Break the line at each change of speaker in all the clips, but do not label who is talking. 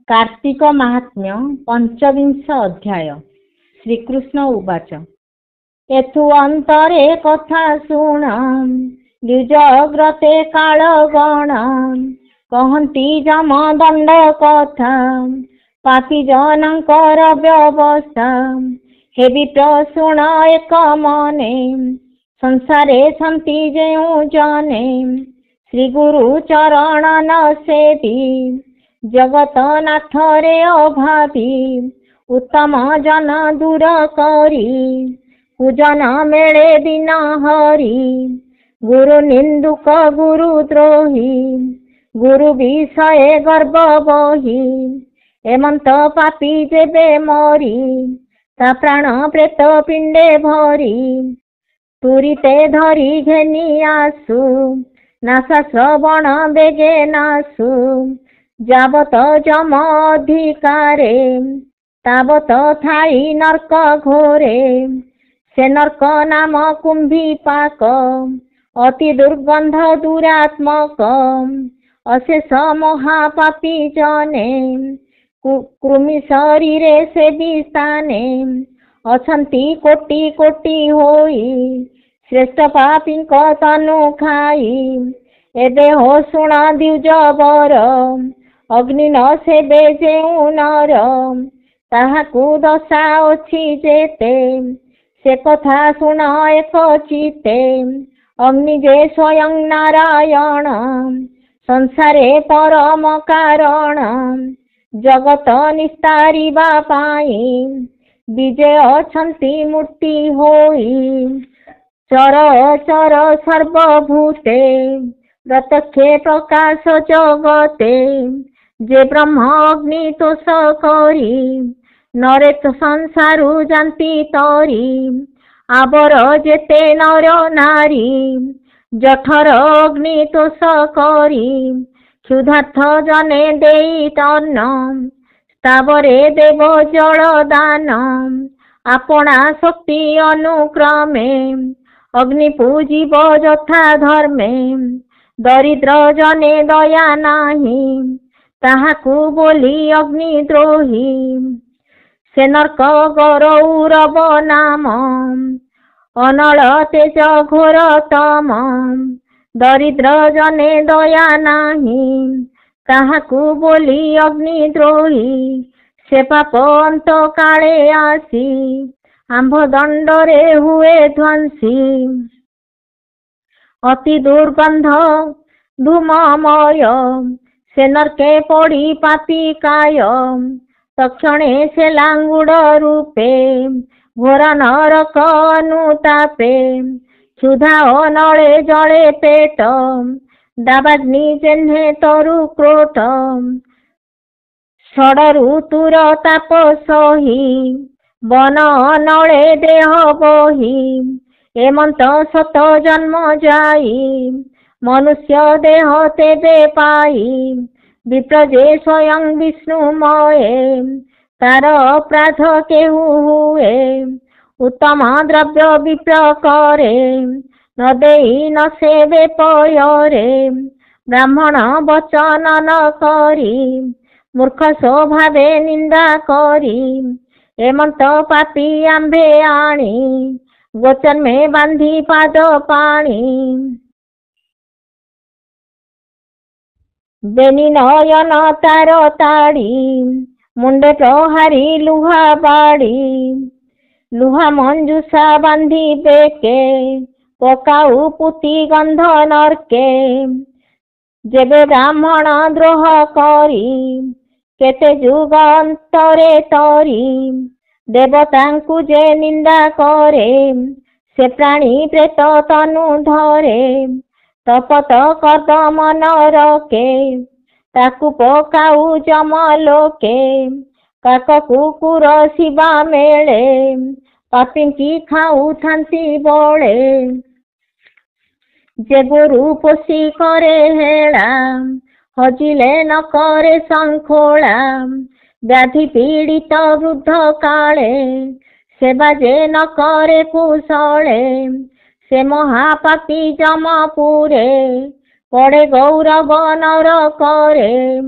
कार्तिक महात्म्य पंचविंश अध्याय। श्रीकृष्ण उवाच एथु अंतरे कथा शुण द्विजग्रते कालगण कहती जमदंड कथा पापी जनकर व्यवस्था हे विप्र शुण एक मने संसारे संति जेउ जने श्री गुरु चरण न सेती जगत नाथ रे अभावी उत्तम जन दूर करी पूजन मेले दिन हरि गुरु निंदुक गुरु द्रोही गुरु विषय गर्भ बही एमंत पापी जेबे मरी ता प्राण प्रेत पिंडे भरी तुरीते धरी घेनी आसु नासा श्रवण बेगे नासु जाबत जम अधिकारे ताबत थाई नर्क घोरे से नर्क नाम कुंभी पाक अति दुर्गंध दुरात्मक अशेष महापापी जने कृमि शरीरे से विस्ताने अछंती कोटि कोटि होई श्रेष्ठ पापी तनु खाई एबे हो शुण द्विज बर अग्नि न सेबे जेउ नर ताहाकू दशा अछि जेते से कथा शुण एक चिते अग्नि जे स्वयं नारायण संसारे परम कारण जगत निस्तारिबा पाई विजय अछंती मूर्ति होई चर चर सर्वभूते प्रत्यक्षे प्रकाश जगते जे ब्रह्म अग्नि तोष करी नरे तो संसारु जानती तरी आबर जेते नर नारी जठर अग्नि तोष करी क्षुधार्थ जने देई तन्न स्थावरे देव जल दान आपणा शक्ति अनुक्रमे अग्नि पूजिब यथा धर्मे दरिद्र जने दया नाही ताहाकू बोली अग्नि द्रोही से नर्क गौरव नाम अनल तेज घोर तम दरिद्र जने दया नाही ताहाकू बोली अग्नि द्रोही से पाप अंत काले आसी आंभ दंडरे हुए ध्वंसी अति दुर्गंध धूममय से नरके पड़ी पापी काय तक्षणे से लांगुड़ रूपे घोर नरक अनुतापे क्षुधा अनले जले पेट दावाग्नि जेह्ने तरु क्रोध षड ऋतुर ताप सही बन अनले देह बही एमंत शत जन्म जाई मनुष्य देह तेबे पाई विप्र जे स्वयं विष्णुमय तार अपराध केहू हुए उत्तम द्रव्य विप्र करे न देई न सेवे पयरे ब्राह्मण वचन न करी मूर्ख स्वभावे निंदा करी एमंत पापी आंबे आणी गोचन में बांधी पाद पाणी बेनी नयन तार ताड़ी मुंडे प्रहारी लुहा बाड़ी लुहा मंजुषा बांधी बेके पकाऊ पुती गंध नरके जेबे ब्राह्मण द्रोह करी केते जुग अंतरे तरी देवतांकु जे निंदा करे से प्राणी प्रेत तनु धरे तपत कर्दम नरके ताकु पकाऊ जमलोके काक कुकुर शिवा मेले पापिंकी खाऊ थांती बळे जे गुरु पोषी करे हेला हजिले न करे संखोला व्याधि पीड़ित वृद्ध काले सेवा जे न करे कुशले से महापापी जमपुरे पड़े गौरव नर करे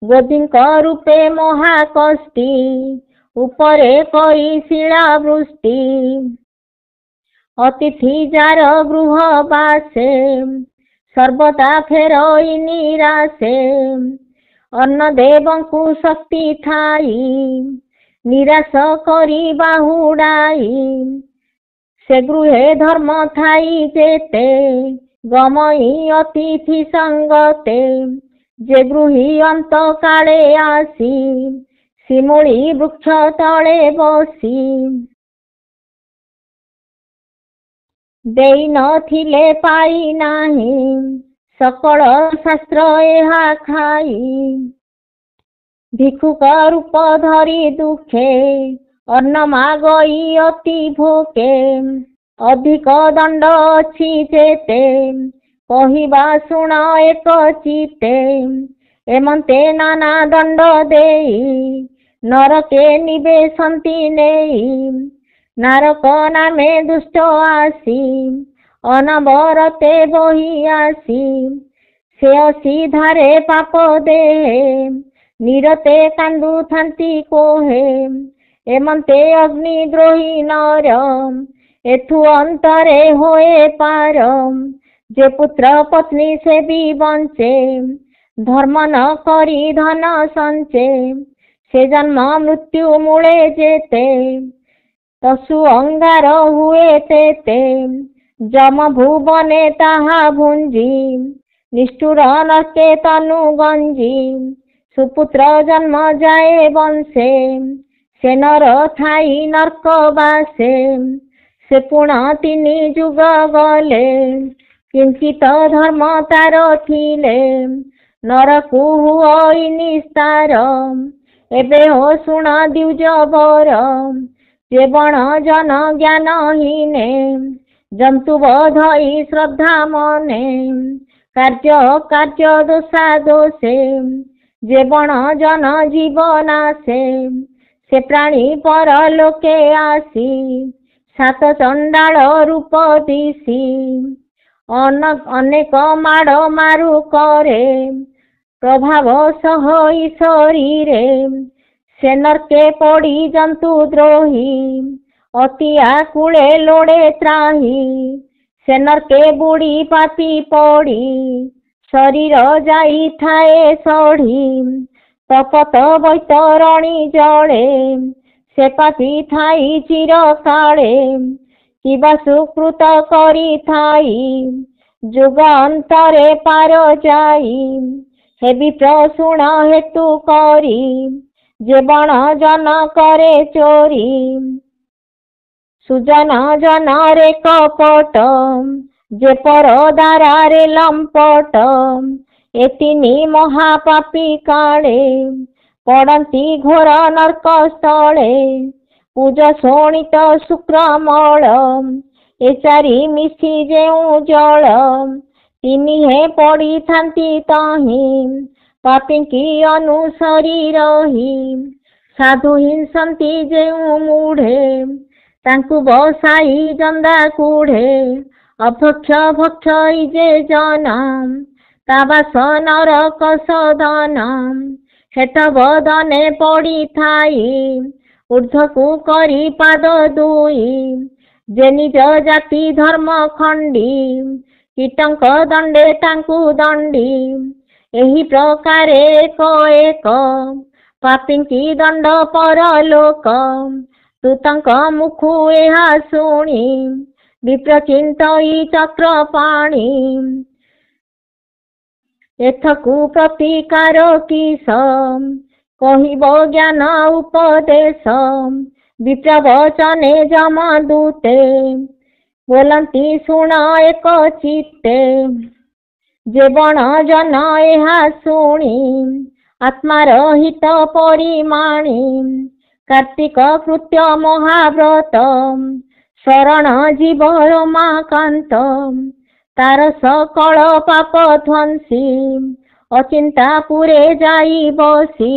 ଗୋଧୀଙ୍କ ରୂପେ ମହାକଷ୍ଟି ଉପରେ କରି ଶିଳାବୃଷ୍ଟି। ଅତିଥି ଯାର ଗୃହ ବାସେ ସର୍ବଦା ଫେରଇ ନିରାଶେ। ଅନ୍ନ ଦେବଙ୍କୁ ଶକ୍ତି ଥାଇ ନିରାଶ କରି ବାହୁଡ଼ାଇ। ସେ ଗୃହେ ଧର୍ମ ଥାଇ ଯେତେ ଗମଇ ଅତିଥି ସଙ୍ଗତେ। ଯେ ଗୃହୀ ଅନ୍ତକାଳେ ଆସି ଶିମୁଳି ବୃକ୍ଷ ତଳେ ବସି। ଦେଇ ନଥିଲେ ପାଇ ନାହିଁ ସକଳ ଶାସ୍ତ୍ର ଏହା ଖାଇ। ଭିକ୍ଷୁକ ରୂପ ଧରି ଦୁଃଖେ ଅନ୍ନ ମାଗଇ ଅତି ଭୋକେ। ଅଧିକ ଦଣ୍ଡ ଅଛି ଯେତେ କହିବା ଶୁଣ ଏକ ଚିତେ। ଏମନ୍ତେ ନାନା ଦଣ୍ଡ ଦେଇ ନରକେ ନିବେଶନ୍ତି ନେଇ। ନାରକ ନାମେ ଦୁଷ୍ଟ ଆସି ଅନବରତେ ବହି ଆସି। ସେ ଅସିଧାରେ ପାପ ଦେହେ ନିରତେ କାନ୍ଦୁଥାନ୍ତି କୋହେ। ଏମନ୍ତେ ଅଗ୍ନିଦ୍ରୋହୀ ନର ଏଥୁ ଅନ୍ତରେ ହୋଏ ପାର। ଯେ ପୁତ୍ର ପତ୍ନୀ ସେ ବି ବଞ୍ଚେ ଧର୍ମ ନ କରି ଧନ ସଞ୍ଚେ। ସେ ଜନ୍ମ ମୃତ୍ୟୁ ମୂଳେ ଯେତେ ତସୁ ଅଙ୍ଗାର ହୁଏ ତେତେ। ଯମ ଭୁବନେ ତାହା ଭୁଞ୍ଜି ନିଷ୍ଠୁର ନର୍କେ ତନୁ ଗଞ୍ଜି। ସୁପୁତ୍ର ଜନ୍ମ ଯାଏ ବଂଶେ ସେ ନର ଥାଇ ନର୍କ ବାସେ। ସେ ପୁଣ 3 ଯୁଗ ଗଲେ କିଞ୍ଚିତ ଧର୍ମ ତାର ଥିଲେ। ନରକୁ ହୁଅଇ ନିସ୍ତାର ଏବେ ହୋ ଶୁଣ ଦ୍ୱିଜ ବର। ଯେ ବଣ ଜନ ଜ୍ଞାନହୀନେ ଜନ୍ତୁ ବଧଇ ଶ୍ରଦ୍ଧା ମନେ। କାର୍ଯ୍ୟ ଦୋଷା ଦୋଷେ ଯେ ବଣ ଜନ ଜୀବନାଶେ। ସେ ପ୍ରାଣୀ ପରଲୋକେ ଆସି ସାତ ଚଣ୍ଡାଳ ରୂପ ଦିଶି। ଅନେକ ମାଡ଼ ମାରୁ କରେ ପ୍ରଭାବ ସହ ଈଶ୍ୱରୀରେ। ସେ ନର୍କେ ପଡ଼ି ଜନ୍ତୁ ଦ୍ରୋହୀ ଅତି ଆକୁଳେ ଲୋଡ଼େ ତ୍ରାହି। ସେ ନର୍କେ ବୁଡ଼ି ପାପି ପଡ଼ି ଶରୀର ଯାଇଥାଏ ସଢ଼ି। ତପତ ବୈତରଣୀ ଜଳେ ସେ ପାପି ଥାଇ ଚିରକାଳେ। କିବା ସୁକୃତ କରିଥାଇ ଯୁଗ ଅନ୍ତରେ ପାର ଯାଇ। ହେ ବିପ୍ର ଶୁଣ ହେତୁ କରି ଯେ ବଣ ଜନ କରେ ଚୋରି। ସୁଜନ ଜନରେ କପଟ ଯେ ପର ଦାରାରେ ଲମ୍ପଟ। ଏ 3 ମହାପାପୀ କାଳେ ପଡ଼ନ୍ତି ଘୋର ନର୍କ ସ୍ଥଳେ। ପୂଜ ଶୋଣିତ ଶୁକ୍ରମଳ ଏ 4 ମିଶି ଯେଉଁ ଜଳ। 3 ହେ ପଡ଼ିଥାନ୍ତି ତହିଁ ପାପୀଙ୍କି ଅନୁସରି ରହି। ସାଧୁ ହିଂସନ୍ତି ଯେଉଁ ମୁଢ଼େ ତାଙ୍କୁ ବସାଇ ଜନ୍ଦା କୁଢ଼େ। ଅଭକ୍ଷ ଭକ୍ଷଇ ଯେ ଜନ ତା ବାସ ନରକ ସଦନ। ହେଠ ବଦନେ ପଡ଼ିଥାଇ ଊର୍ଦ୍ଧ୍ୱକୁ କରି ପାଦ 2। ଯେ ନିଜ ଜାତି ଧର୍ମ ଖଣ୍ଡି କୀଟଙ୍କ ଦଣ୍ଡେ ତାଙ୍କୁ ଦଣ୍ଡି। ଏହି ପ୍ରକାରେ ଏକ ପାପୀଙ୍କି ଦଣ୍ଡ ପରଲୋକ। ତୁ ତାଙ୍କ ମୁଖୁ ଏହା ଶୁଣି ବିପ୍ରଚିନ୍ତଇ ଚକ୍ର ପାଣି। ଏଥକୁ ପ୍ରତିକାର କିସ କହିବ ଜ୍ଞାନ ଉପଦେଶ। ବିପ୍ରବଚନେ ଯମଦୂତେ ବୋଲନ୍ତି ଶୁଣ ଏକ ଚିତ୍ତେ। ଯେ ବଣ ଜନ ଏହା ଶୁଣି ଆତ୍ମାର ହିତ ପରିମାଣି। କାର୍ତ୍ତିକ କୃତ୍ୟ ମହାବ୍ରତ ଶରଣ ଜୀବ ରମାକାନ୍ତ। ତାର ସକଳ ପାପ ଧ୍ୱଂସୀ ଅଚିନ୍ତା ପୁରେ ଯାଇ ବସି।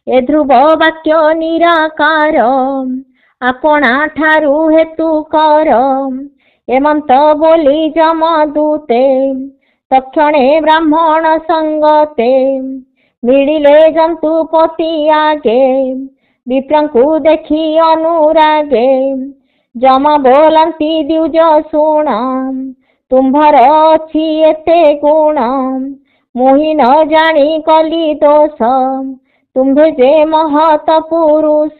ଏ ଧ୍ରୁବ ବାକ୍ୟ ନିରାକାର ଆପଣା ଠାରୁ ହେତୁ କର। ଏମନ୍ତ ବୋଲି ଯମଦୂତେ ତକ୍ଷଣେ ବ୍ରାହ୍ମଣ ସଙ୍ଗତେ मिलिले जंतुपति आगे विप्रंकु देखी अनुरागे जमा बोलंती द्विज शुण तुम्भर अछि एते गुण मुहि न जानी कली दोष तुम्भे जे महत पुरुष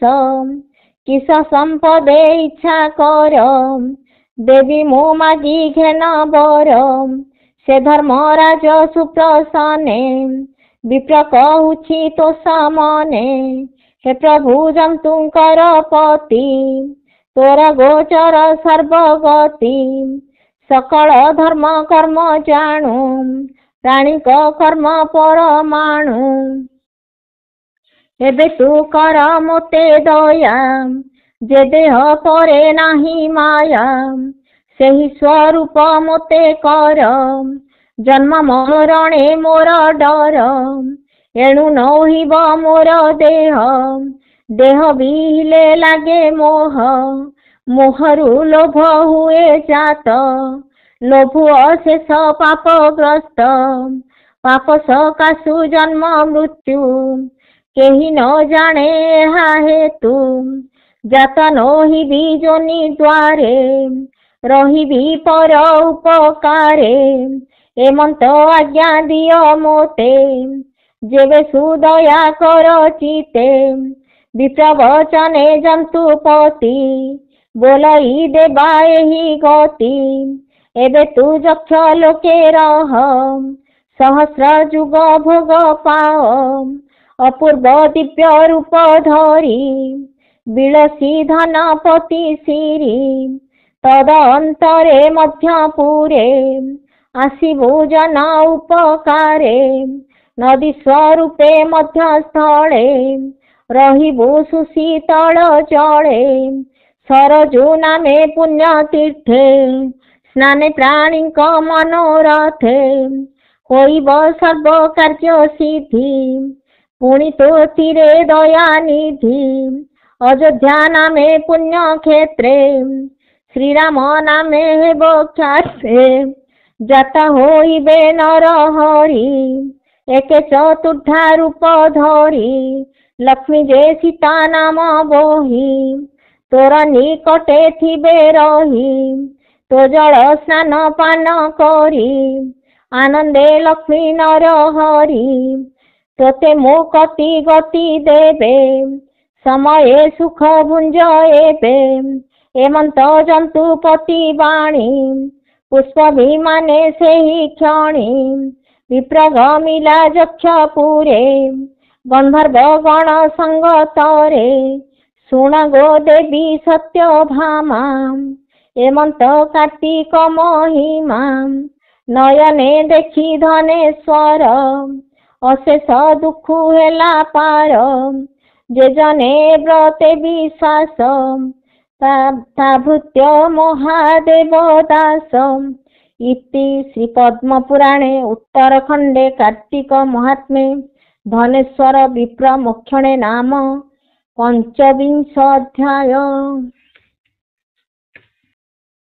किस संपदे इच्छा कर देवी मु मागी घेन बर से धर्मराज सुप्रसन्ने विप्र कहूछि तो सामने हे प्रभु जंतुंकर पति तोरा गोचर सर्वगति सकल धर्म कर्म जाणु प्राणिक कर्म परमाणु एबे तू कर मोते दया जे देह परे नाही माया सेहि स्वरूप मोते कर जन्म मरणे मोर डर एणु नहिब मोर देह देह बिहिले लागे मोह मोहरु लोभ हुए जात लोभ अशेष पापग्रस्त पाप सकाशु जन्म मृत्यु केही न जाने ଏହା हेतु जात नहिबि जोनि द्वारे रहिबि पर उपकारे एमंत आज्ञा दियो मोते जेबे सुदया कर चिते विप्रवचने जंतुपति बोलई देबा एहि गति एबे तू यक्ष लोके रह सहस्र जुग भोग पाओ अपूर्व दिव्य रूप धरी बिलसी धनपति सिरी तद अंतरे मध्यपुरे आसिबु जन उपकारे नदी स्वरूपे मध्यस्थले रहिबु सुशीतल जले सरजु नामे पुण्य तीर्थे स्नाने प्राणिक मनोरथे होइब सर्व कार्य सिद्धि पुणी तो तीरे दया निधि अयोध्या नामे पुण्य क्षेत्रे श्रीराम नामे हेब ख्याते जाता होइबे नर हरि एक चतुर्धा रूप धरी लक्ष्मी जे सीता नाम बोही तोर निकटे थिबे रही तो जल स्नान पान करी आनंदे लक्ष्मी नर हरि तोते मुक्ति गति देबे समय सुख भुंज एबे एमंत जंतुपति बाणी पुष्प विमाने सेहि क्षणी विप्रगमिला यक्षपुरे गंधर्व गण संगतरे शुण गो देवी सत्यभामा एमंत कार्तिक महिमा नयने देखी धनेश्वर अशेष दुख हेला पार जे जने व्रते विश्वास भृत्य महादेव दास इति श्री पद्म पुराणे उत्तरखंडे कार्तिक महात्म्ये धनेश्वर विप्र मोक्षणे नाम 25 अध्याय।